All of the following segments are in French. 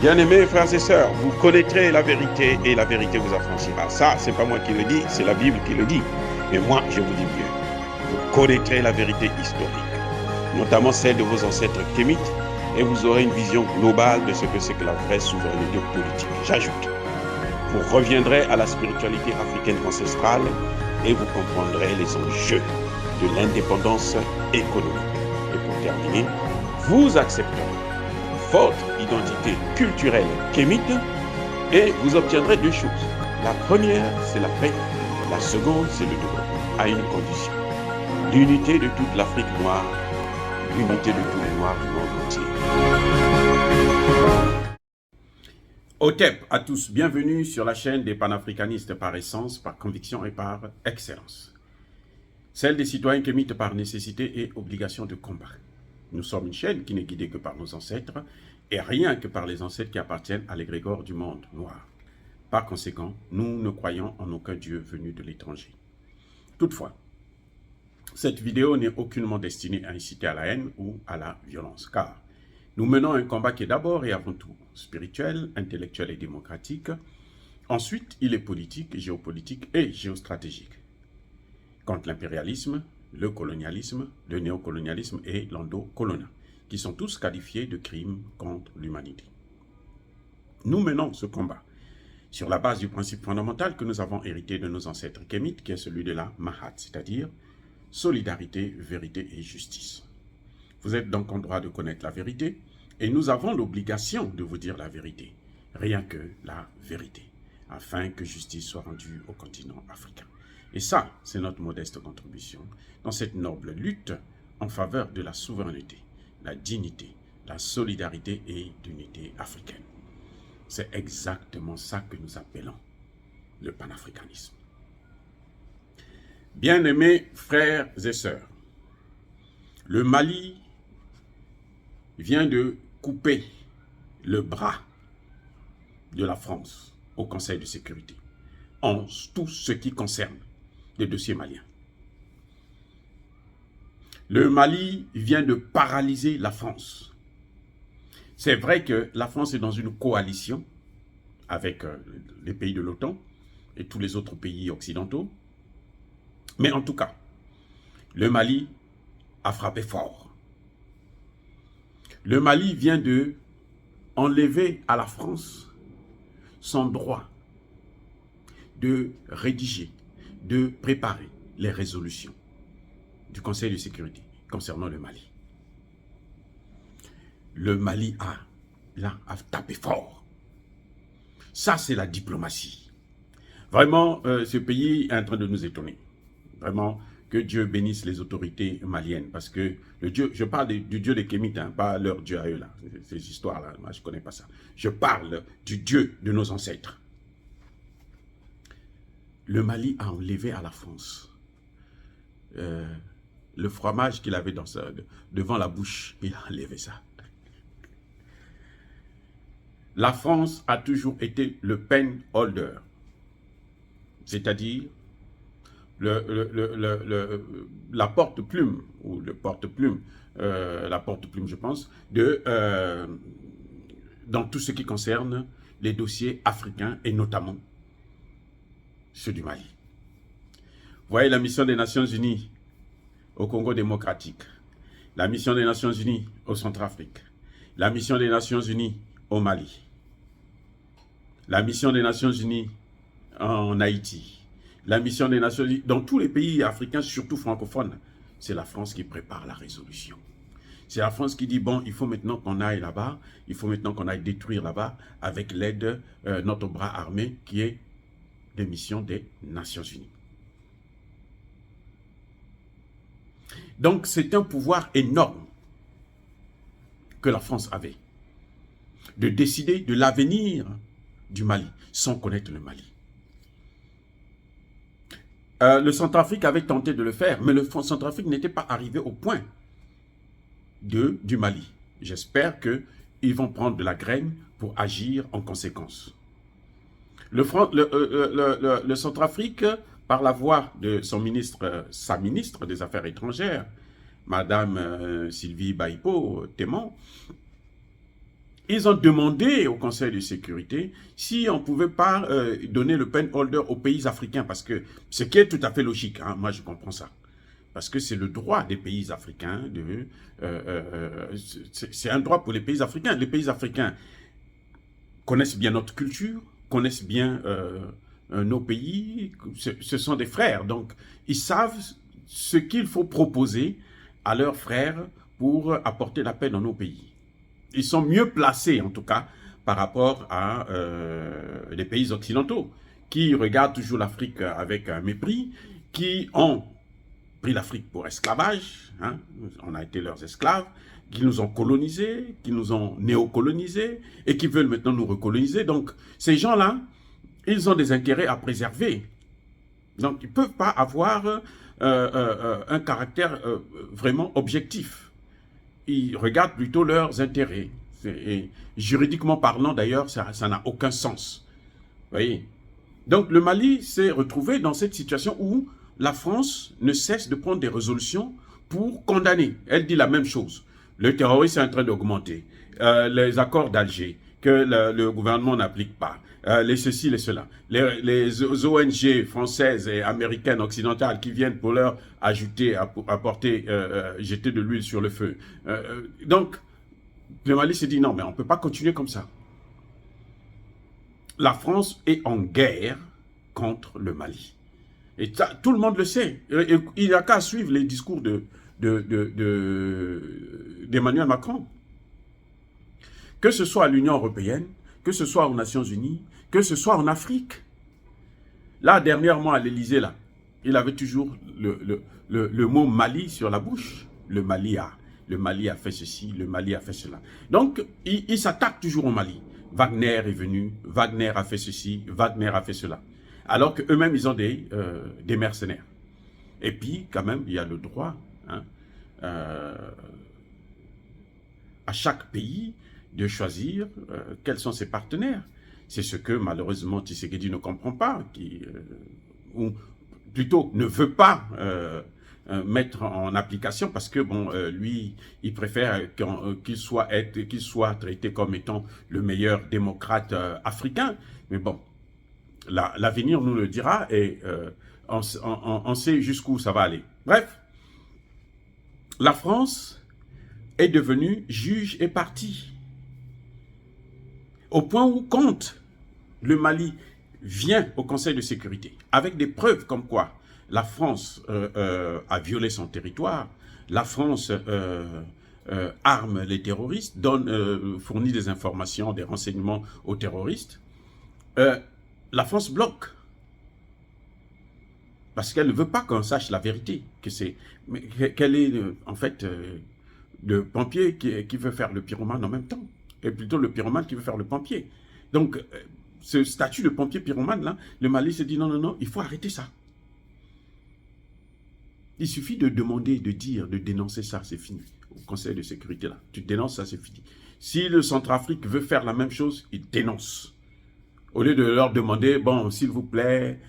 Bien-aimés frères et sœurs, vous connaîtrez la vérité et la vérité vous affranchira. Ça, c'est pas moi qui le dis, c'est la Bible qui le dit. Mais moi, je vous dis mieux. Vous connaîtrez la vérité historique, notamment celle de vos ancêtres kémites, et vous aurez une vision globale de ce que c'est que la vraie souveraineté politique. J'ajoute, vous reviendrez à la spiritualité africaine ancestrale et vous comprendrez les enjeux de l'indépendance économique. Et pour terminer, vous accepterez votre identité culturelle kémite et vous obtiendrez deux choses. La première, c'est la paix. La seconde, c'est le développement, à une condition. L'unité de toute l'Afrique noire, l'unité de tous les Noirs du monde entier. Otep à tous, bienvenue sur la chaîne des panafricanistes par essence, par conviction et par excellence. Celle des citoyens kémites par nécessité et obligation de combat. Nous sommes une chaîne qui n'est guidée que par nos ancêtres et rien que par les ancêtres qui appartiennent à l'égrégore du monde noir. Par conséquent, nous ne croyons en aucun Dieu venu de l'étranger. Toutefois, cette vidéo n'est aucunement destinée à inciter à la haine ou à la violence, car nous menons un combat qui est d'abord et avant tout spirituel, intellectuel et démocratique. Ensuite, il est politique, géopolitique et géostratégique. Contre l'impérialisme, le colonialisme, le néocolonialisme et l'endocoloniat, qui sont tous qualifiés de crimes contre l'humanité. Nous menons ce combat sur la base du principe fondamental que nous avons hérité de nos ancêtres kémites, qui est celui de la Mahat, c'est-à-dire solidarité, vérité et justice. Vous êtes donc en droit de connaître la vérité, et nous avons l'obligation de vous dire la vérité, rien que la vérité, afin que justice soit rendue au continent africain. Et ça, c'est notre modeste contribution dans cette noble lutte en faveur de la souveraineté, la dignité, la solidarité et l'unité africaine. C'est exactement ça que nous appelons le panafricanisme. Bien-aimés frères et sœurs, le Mali vient de couper le bras de la France au Conseil de sécurité en tout ce qui concerne les dossiers maliens. Le Mali vient de paralyser la France. C'est vrai que la France est dans une coalition avec les pays de l'OTAN et tous les autres pays occidentaux. Mais en tout cas, le Mali a frappé fort. Le Mali vient de enlever à la France son droit de rédiger, de préparer les résolutions du Conseil de sécurité concernant le Mali. Le Mali a tapé fort. Ça, c'est la diplomatie. Vraiment, ce pays est en train de nous étonner. Vraiment, que Dieu bénisse les autorités maliennes. Parce que le Dieu, je parle du Dieu des Kémites, hein, pas leur Dieu à eux, là. Ces histoires-là, moi, je ne connais pas ça. Je parle du Dieu de nos ancêtres. Le Mali a enlevé à la France le fromage qu'il avait devant la bouche. Il a enlevé ça. La France a toujours été le pen holder, c'est-à-dire la porte-plume, ou le porte-plume, la porte-plume je pense, dans tout ce qui concerne les dossiers africains et notamment ceux du Mali. Vous voyez la mission des Nations Unies au Congo démocratique, la mission des Nations Unies au Centrafrique, la mission des Nations Unies au Mali, la mission des Nations Unies en Haïti, la mission des Nations Unies dans tous les pays africains, surtout francophones. C'est la France qui prépare la résolution. C'est la France qui dit, bon, il faut maintenant qu'on aille là-bas, il faut maintenant qu'on aille détruire là-bas avec l'aide, notre bras armé qui est des missions des Nations Unies. Donc, c'est un pouvoir énorme que la France avait de décider de l'avenir du Mali sans connaître le Mali. Le Centrafrique avait tenté de le faire, mais le Centrafrique n'était pas arrivé au point du Mali. J'espère qu'ils vont prendre de la graine pour agir en conséquence. Le Centrafrique, par la voix de son ministre, sa ministre des Affaires étrangères, Madame Sylvie Baipo Téman, ils ont demandé au Conseil de sécurité si on ne pouvait pas donner le pen holder aux pays africains, parce que ce qui est tout à fait logique, hein, moi je comprends ça. Parce que c'est le droit des pays africains, c'est un droit pour les pays africains. Les pays africains connaissent bien notre culture, connaissent bien nos pays, ce sont des frères, donc ils savent ce qu'il faut proposer à leurs frères pour apporter la paix dans nos pays. Ils sont mieux placés, en tout cas, par rapport à les pays occidentaux, qui regardent toujours l'Afrique avec un mépris, qui ont pris l'Afrique pour esclavage, hein, on a été leurs esclaves, qui nous ont colonisés, qui nous ont néocolonisés, et qui veulent maintenant nous recoloniser. Donc, ces gens-là, ils ont des intérêts à préserver. Donc, ils ne peuvent pas avoir un caractère vraiment objectif. Ils regardent plutôt leurs intérêts. Et juridiquement parlant, d'ailleurs, ça n'a aucun sens. Vous voyez? Donc, le Mali s'est retrouvé dans cette situation où la France ne cesse de prendre des résolutions pour condamner. Elle dit la même chose. Le terrorisme est en train d'augmenter. Les accords d'Alger, que le gouvernement n'applique pas. Les ceci, les cela. Les ONG françaises et américaines, occidentales, qui viennent pour leur ajouter, apporter, jeter de l'huile sur le feu. Donc, le Mali s'est dit non, mais on ne peut pas continuer comme ça. La France est en guerre contre le Mali. Et ça, tout le monde le sait. Il n'y a qu'à suivre les discours d'Emmanuel Macron. Que ce soit à l'Union européenne, que ce soit aux Nations Unies, que ce soit en Afrique. Là, dernièrement, à l'Élysée, là, il avait toujours le mot Mali sur la bouche. Le Mali a fait ceci, le Mali a fait cela. Donc, il s'attaque toujours au Mali. Wagner est venu, Wagner a fait ceci, Wagner a fait cela. Alors qu'eux-mêmes, ils ont des mercenaires. Et puis, quand même, il y a le droit hein, à chaque pays de choisir quels sont ses partenaires. C'est ce que, malheureusement, Tshisekedi ne comprend pas, ou plutôt ne veut pas mettre en application, parce que, bon, lui, il préfère qu'il soit traité comme étant le meilleur démocrate africain. Mais bon, l'avenir nous le dira et on sait jusqu'où ça va aller. Bref, la France est devenue juge et partie. Au point où, quand le Mali vient au Conseil de sécurité, avec des preuves comme quoi la France a violé son territoire, la France arme les terroristes, fournit des informations, des renseignements aux terroristes, la France bloque. Parce qu'elle ne veut pas qu'on sache la vérité. Qu'elle est, en fait, le pompier qui veut faire le pyromane en même temps. Et plutôt le pyromane qui veut faire le pompier. Donc, ce statut de pompier pyromane, là, le Mali se dit non, non, non, il faut arrêter ça. Il suffit de demander, de dire, de dénoncer ça, c'est fini. Au Conseil de sécurité, là, tu dénonces ça, c'est fini. Si le Centrafrique veut faire la même chose, il dénonce. Au lieu de leur demander, bon, s'il vous plaît,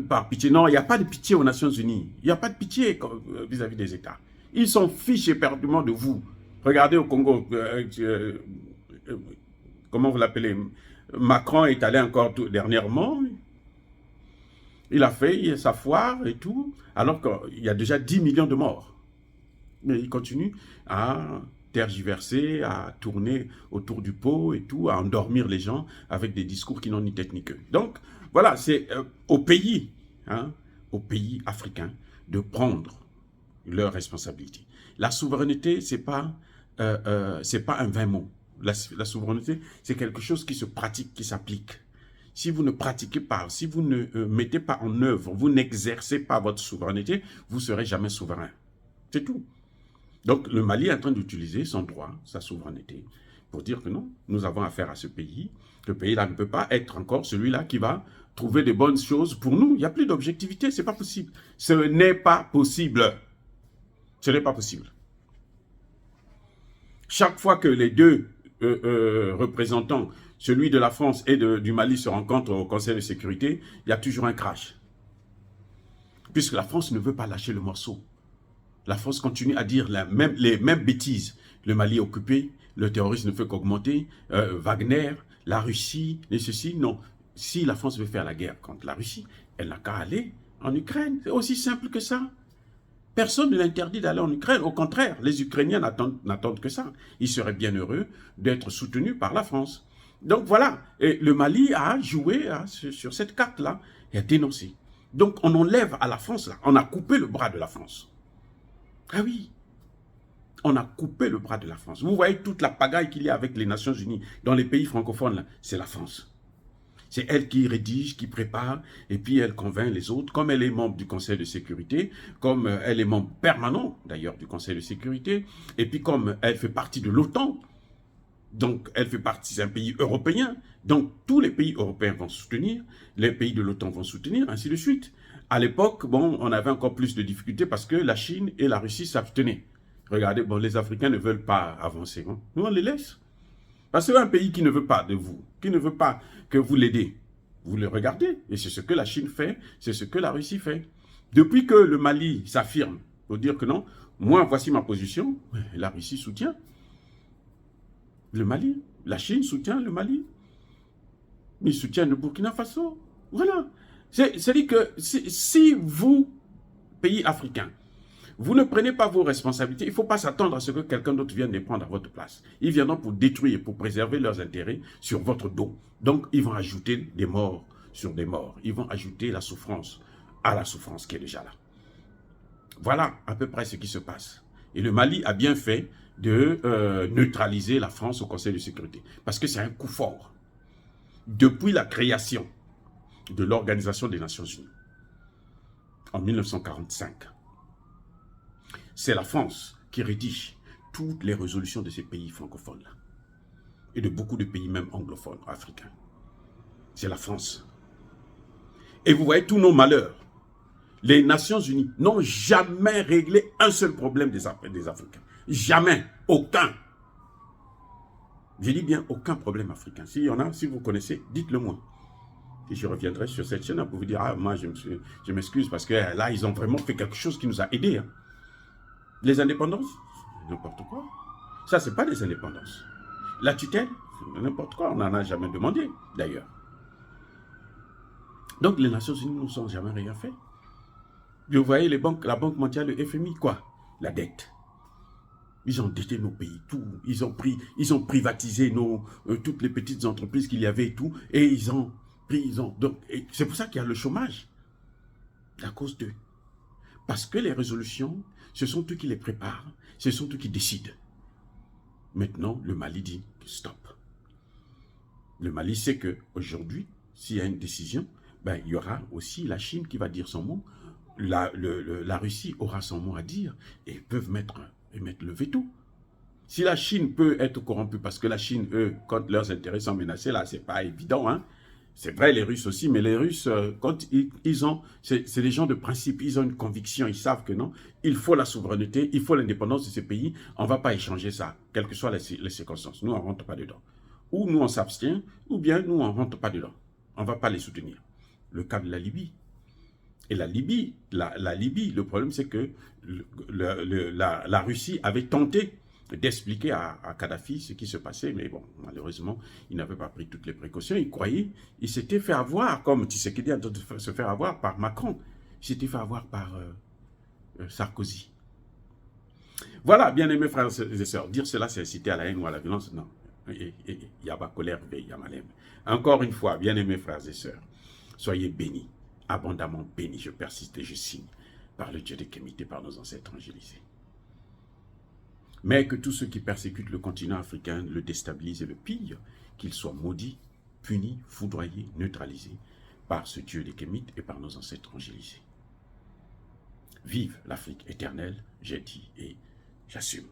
par pitié. Non, il n'y a pas de pitié aux Nations Unies. Il n'y a pas de pitié vis-à-vis des États. Ils s'en fichent éperdument de vous. Regardez au Congo, comment vous l'appelez? Macron est allé encore dernièrement. Il a fait sa foire et tout, alors qu'il y a déjà 10 millions de morts. Mais il continue à tergiverser, à tourner autour du pot et tout, à endormir les gens avec des discours qui n'ont ni tête ni queue. Donc, voilà, c'est aux pays africains de prendre leurs responsabilités. La souveraineté, c'est pas un vain mot. La souveraineté, c'est quelque chose qui se pratique, qui s'applique. Si vous ne pratiquez pas, si vous ne mettez pas en œuvre, vous n'exercez pas votre souveraineté, vous ne serez jamais souverain. C'est tout. Donc, le Mali est en train d'utiliser son droit, sa souveraineté, pour dire que non, nous avons affaire à ce pays. Le pays-là ne peut pas être encore celui-là qui va trouver des bonnes choses pour nous. Il n'y a plus d'objectivité, ce n'est pas possible. Ce n'est pas possible. Ce n'est pas possible. Chaque fois que les deux représentants, celui de la France et du Mali, se rencontrent au Conseil de sécurité, il y a toujours un crash. Puisque la France ne veut pas lâcher le morceau. La France continue à dire les mêmes bêtises. Le Mali est occupé, le terrorisme ne fait qu'augmenter, Wagner, la Russie, et ceci, non. Si la France veut faire la guerre contre la Russie, elle n'a qu'à aller en Ukraine. C'est aussi simple que ça. Personne ne l'interdit d'aller en Ukraine. Au contraire, les Ukrainiens n'attendent que ça. Ils seraient bien heureux d'être soutenus par la France. Donc voilà, et le Mali a joué sur cette carte-là et a dénoncé. Donc on enlève à la France, là, on a coupé le bras de la France. Ah oui, on a coupé le bras de la France. Vous voyez toute la pagaille qu'il y a avec les Nations Unies dans les pays francophones, c'est la France. C'est elle qui rédige, qui prépare, et puis elle convainc les autres. Comme elle est membre du Conseil de sécurité, comme elle est membre permanent, d'ailleurs, du Conseil de sécurité, et puis comme elle fait partie de l'OTAN, donc elle fait partie d'un pays européen, donc tous les pays européens vont soutenir, les pays de l'OTAN vont soutenir, ainsi de suite. À l'époque, bon, on avait encore plus de difficultés parce que la Chine et la Russie s'abstenaient. Regardez, bon, les Africains ne veulent pas avancer. Hein. Nous, on les laisse. Parce qu'un pays qui ne veut pas de vous, qui ne veut pas que vous l'aidez, vous le regardez. Et c'est ce que la Chine fait, c'est ce que la Russie fait. Depuis que le Mali s'affirme pour dire que non, moi, voici ma position, la Russie soutient le Mali. La Chine soutient le Mali. Ils soutiennent le Burkina Faso. Voilà. C'est-à-dire que si vous, pays africains, vous ne prenez pas vos responsabilités, il ne faut pas s'attendre à ce que quelqu'un d'autre vienne les prendre à votre place. Ils viendront pour détruire, pour préserver leurs intérêts sur votre dos. Donc, ils vont ajouter des morts sur des morts. Ils vont ajouter la souffrance à la souffrance qui est déjà là. Voilà à peu près ce qui se passe. Et le Mali a bien fait de neutraliser la France au Conseil de sécurité. Parce que c'est un coup fort. Depuis la création de l'Organisation des Nations Unies, en 1945, c'est la France qui rédige toutes les résolutions de ces pays francophones-là. Et de beaucoup de pays même anglophones, africains. C'est la France. Et vous voyez tous nos malheurs. Les Nations Unies n'ont jamais réglé un seul problème des Africains. Jamais. Aucun. Je dis bien aucun problème africain. S'il y en a, si vous connaissez, dites-le moi. Et je reviendrai sur cette chaîne pour vous dire, ah, moi je m'excuse parce que là, ils ont vraiment fait quelque chose qui nous a aidés. Hein. Les indépendances, n'importe quoi. Ça, ce n'est pas des indépendances. La tutelle, n'importe quoi. On n'en a jamais demandé, d'ailleurs. Donc, les Nations Unies ne nous ont jamais rien fait. Vous voyez, la Banque mondiale, le FMI, quoi? La dette. Ils ont endetté nos pays, tout. Ils ont privatisé toutes les petites entreprises qu'il y avait et tout. Et ils ont pris, donc, c'est pour ça qu'il y a le chômage. À cause d'eux. Parce que les résolutions, ce sont eux qui les préparent. Ce sont eux qui décident. Maintenant, le Mali dit stop. Le Mali sait qu'aujourd'hui, s'il y a une décision, ben, il y aura aussi la Chine qui va dire son mot. La Russie aura son mot à dire et ils peuvent mettre le veto. Si la Chine peut être corrompue, parce que la Chine, eux, quand leurs intérêts sont menacés, là, c'est pas évident, hein. C'est vrai, les Russes aussi, mais les Russes, quand ils ont, c'est des gens de principe, ils ont une conviction, ils savent que non, il faut la souveraineté, il faut l'indépendance de ces pays, on ne va pas échanger ça, quelles que soient les circonstances. Nous, on ne rentre pas dedans. Ou nous, on s'abstient, ou bien nous, on ne rentre pas dedans. On ne va pas les soutenir. Le cas de la Libye. Et la Libye, le problème, c'est que la Russie avait tenté d'expliquer à Kadhafi ce qui se passait, mais bon, malheureusement, il n'avait pas pris toutes les précautions, il croyait, il s'était fait avoir, comme Tshisekedi est en train de se faire avoir par Macron, il s'était fait avoir par Sarkozy. Voilà, bien-aimés frères et sœurs, dire cela, c'est inciter à la haine ou à la violence, non. Il y a pas colère, il y a malheur. Encore une fois, bien-aimés frères et sœurs, soyez bénis, abondamment bénis, je persiste et je signe, par le Dieu des Kémites et par nos ancêtres angélisés. Mais que tous ceux qui persécutent le continent africain le déstabilisent et le pillent, qu'ils soient maudits, punis, foudroyés, neutralisés par ce Dieu des Kémites et par nos ancêtres angélisés. Vive l'Afrique éternelle, j'ai dit et j'assume.